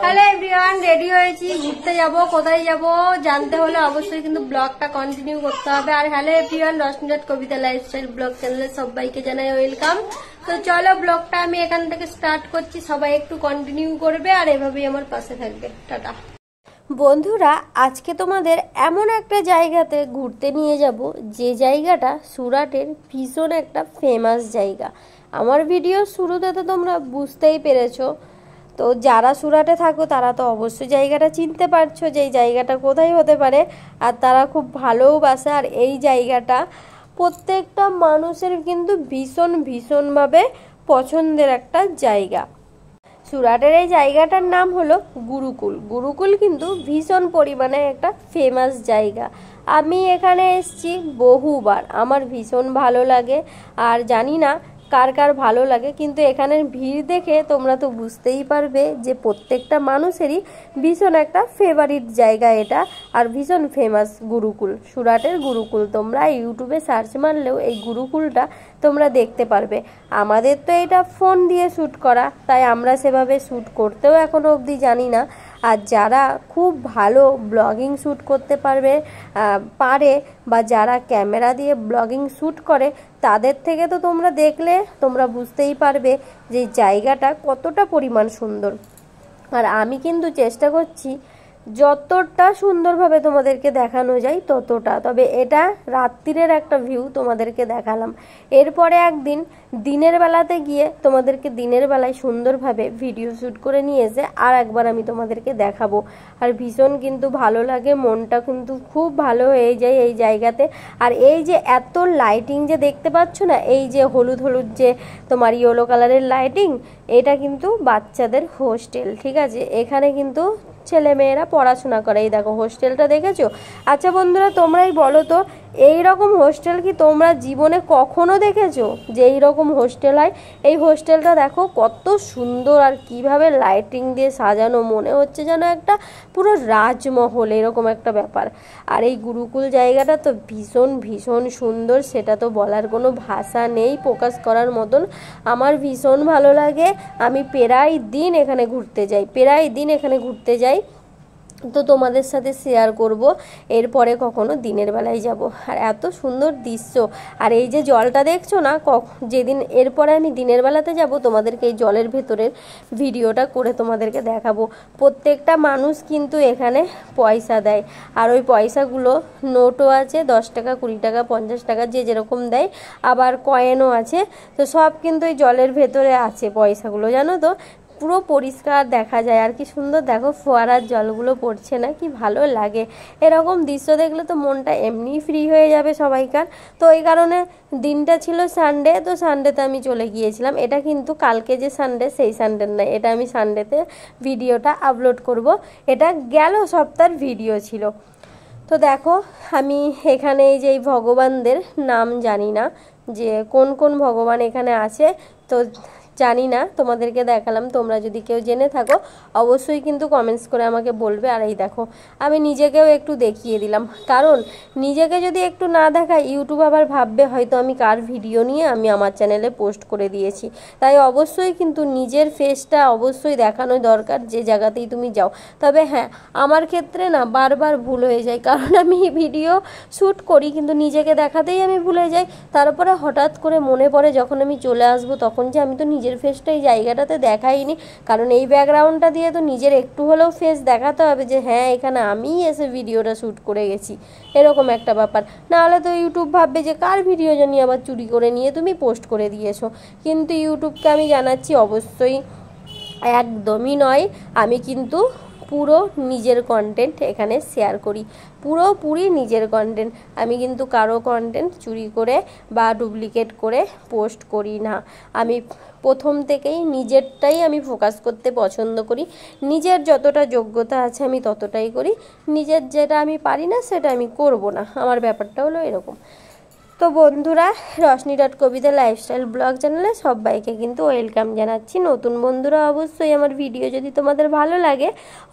Hello everyone, ready হয়েছি, ঘুরতে যাব। কোথায় যাব জানতে হলে অবশ্যই কিন্তু ব্লগটা কন্টিনিউ করতে হবে। আর হ্যালো এভরিওয়ান, রশ্মিজাত কবিতা লাইফস্টাইল ব্লগ চ্যানেলে সবাইকে জানাই ওয়েলকাম। তো চলো, ব্লগটা আমি এখান থেকে স্টার্ট করছি। সবাই একটু কন্টিনিউ করবে আর এভাবেই আমার পাশে থাকবে। টাটা বন্ধুরা, আজকে তোমাদের এমন একটা জায়গাতে ঘুরতে নিয়ে যাব যে জায়গাটা সুরাটের ভীষণ একটা ফেমাস জায়গা। আমার ভিডিও শুরুতে তো তোমরা বুঝতেই পেরেছো। তো যারা সুরাটে থাকো তারা তো অবশ্যই জায়গাটা চিনতে পারছো যে এই জায়গাটা কোথায় হতে পারে, আর তারা খুব ভালোবাসে। আর এই জায়গাটা প্রত্যেকটা মানুষের কিন্তু ভীষণভাবে পছন্দের একটা জায়গা। সুরাটের এই জায়গাটার নাম হলো গুরুকুল। গুরুকুল কিন্তু ভীষণ পরিমাণে একটা ফেমাস জায়গা। আমি এখানে এসেছি বহুবার, আমার ভীষণ ভালো লাগে। আর জানি না কার কার ভালো লাগে, কিন্তু এখানের ভিড় দেখে তোমরা তো বুঝতেই পারবে যে প্রত্যেকটা মানুষেরই ভীষণ একটা ফেভারিট জায়গা এটা। আর ভীষণ ফেমাস গুরুকুল, সুরাটের গুরুকুল। তোমরা ইউটিউবে সার্চ মারলেও এই গুরুকুলটা তোমরা দেখতে পারবে। আমাদের তো এটা ফোন দিয়ে শ্যুট করা, তাই আমরা সেভাবে শ্যুট করতেও এখনো অবধি জানি না। আর যারা খুব ভালো ব্লগিং শ্যুট করতে পারে বা যারা ক্যামেরা দিয়ে ব্লগিং শ্যুট করে, তাদের থেকে তো তোমরা দেখলে তোমরা বুঝতেই পারবে যে জায়গাটা কতটা পরিমাণ সুন্দর। আর আমি কিন্তু চেষ্টা করছি যতটা সুন্দরভাবে তোমাদেরকে দেখানো যায় ততটা। তবে এটা রাত্রিরের একটা ভিউ তোমাদেরকে দেখালাম। এরপরে একদিন দিনের বেলাতে গিয়ে তোমাদেরকে দিনের বেলায় সুন্দরভাবে ভিডিও শ্যুট করে নিয়ে এসে আর একবার আমি তোমাদেরকে দেখাবো। আর ভীষণ কিন্তু ভালো লাগে, মনটা কিন্তু খুব ভালো হয়ে যায় এই জায়গাতে। আর এই যে এত লাইটিং যে দেখতে পাচ্ছ না, এই যে হলুদ হলুদ যে তোমার ইয়েলো কালারের লাইটিং, এটা কিন্তু বাচ্চাদের হোস্টেল। ঠিক আছে, এখানে কিন্তু ছেলে মেয়েরা পড়াশোনা করে। এই দেখো হোস্টেলটা দেখেছো? আচ্ছা বন্ধুরা, তোমরাই বলো তো, এই রকম হোস্টেল কি তোমরা জীবনে কখনো দেখেছো যে এই রকম হোস্টেল হয়? এই হোস্টেলটা দেখো কত সুন্দর, আর কিভাবে লাইটিং দিয়ে সাজানো, মনে হচ্ছে যেন একটা পুরো রাজমহল, এরকম একটা ব্যাপার। আর এই গুরুকুল জায়গাটা তো ভীষণ সুন্দর, সেটা তো বলার কোনো ভাষা নেই, প্রকাশ করার মতন। আমার ভীষণ ভালো লাগে। আমি প্রায় দিন এখানে ঘুরতে যাই। তো তোমাদের সাথে শেয়ার করব এরপরে কখনো দিনের বেলায় যাব। আর এত সুন্দর দৃশ্য। আর এই যে জলটা দেখছো না, যেদিন এরপরে আমি দিনের বেলাতে যাব, তোমাদেরকে এই জলের ভেতরের ভিডিওটা করে তোমাদেরকে দেখাবো। প্রত্যেকটা মানুষ কিন্তু এখানে পয়সা দেয়, আর ওই পয়সাগুলো নোটও আছে, 10 টাকা, 20 টাকা, 50 টাকা, যে যেরকম দেয়। আবার কয়েনও আছে। তো সব কিন্তু এই জলের ভেতরে আছে পয়সাগুলো, জানো তো। পুরো পরিষ্কার দেখা যায়। আর কি সুন্দর দেখো, ফোয়ারার জলগুলো পড়ছে না, কি ভালো লাগে। এরকম দৃশ্য দেখলে তো মনটা এমনি ফ্রি হয়ে যাবে সবাইকার। তো এই কারণে দিনটা ছিল সানডে, তো সানডেতে আমি চলে গিয়েছিলাম। এটা কিন্তু কালকে যে সানডে সেই সানডে নয়, এটা আমি সানডেতে ভিডিওটা আপলোড করব। এটা গেল সপ্তাহের ভিডিও ছিল। তো দেখো, আমি এখানে এই যে ভগবানদের নাম জানি না যে কোন কোন ভগবান এখানে আছে, তো জানি না, তোমাদেরকে দেখালাম। তোমরা যদি কেউ জেনে থাকো অবশ্যই কিন্তু কমেন্টস করে আমাকে বলবে। আর এই দেখো, আমি নিজেকেও একটু দেখিয়ে দিলাম, কারণ নিজেকে যদি একটু না দেখাই ইউটিউব আবার ভাববে হয়তো আমি কার ভিডিও নিয়ে আমি আমার চ্যানেলে পোস্ট করে দিয়েছি। তাই অবশ্যই কিন্তু নিজের ফেসটা অবশ্যই দেখানো দরকার যে জায়গাতেই তুমি যাও। তবে হ্যাঁ, আমার ক্ষেত্রে না বারবার ভুল হয়ে যায়, কারণ আমি ভিডিও শ্যুট করি কিন্তু নিজেকে দেখাতেই আমি ভুলে যাই। তারপরে হঠাৎ করে মনে পড়ে যখন আমি চলে আসবো, তখন যে আমি তো নিজের ফেসটা এই জায়গাটাতে দেখাইনি। কারণ এই ব্যাকগ্রাউন্ডটা দিয়ে তো নিজের একটু হলেও ফেস দেখাতে হবে যে হ্যাঁ, এখানে আমিই এসে ভিডিওটা শ্যুট করে গেছি, এরকম একটা ব্যাপার। নাহলে তো ইউটিউব ভাববে যে কার ভিডিও জানি আবার চুরি করে নিয়ে তুমি পোস্ট করে দিয়েছো। কিন্তু ইউটিউবকে আমি জানাচ্ছি অবশ্যই একদমই নয়। আমি কিন্তু পুরো নিজের কন্টেন্ট এখানে শেয়ার করি, পুরোপুরি নিজের কন্টেন্ট। আমি কিন্তু কারো কন্টেন্ট চুরি করে বা ডুপ্লিকেট করে পোস্ট করি না। আমি প্রথম থেকেই নিজেরটাই আমি ফোকাস করতে পছন্দ করি। নিজের যতটা যোগ্যতা আছে আমি ততটাই করি, নিজের যেটা আমি পারি না সেটা আমি করব না। আমার ব্যাপারটা হলো এরকম। তো বন্ধুরা, রশনি.কবিতা লাইফস্টাইল ব্লগ চ্যানেলে সবাইকে কিন্তু ওয়েলকাম জানাচ্ছি। নতুন বন্ধুরা অবশ্যই আমার ভিডিও যদি তোমাদের ভালো লাগে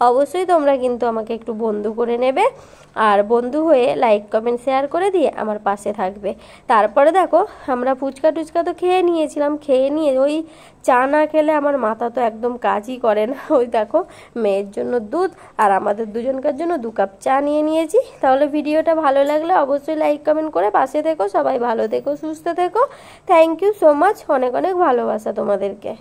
অবশ্যই তোমরা কিন্তু আমাকে একটু বন্ধু করে নেবে, আর বন্ধু হয়ে লাইক কমেন্ট শেয়ার করে দিয়ে আমার পাশে থাকবে। তারপরে দেখো আমরা ফুচকা টুচকা তো খেয়ে নিয়েছিলাম, খেয়ে নিয়ে ওই চা না খেলে আমার মাথা তো একদম কাজই করে না। ওই দেখো মেয়ের জন্য দুধ আর আমাদের দুজনকার জন্য 2 কাপ চা নিয়ে নিয়েছি। তাহলে ভিডিওটা ভালো লাগলে অবশ্যই লাইক কমেন্ট করে পাশে থেকো। সবাই ভালো থেকো, সুস্থ থেকো। থ্যাংক ইউ সো মাচ, অনেক অনেক ভালোবাসা তোমাদেরকে।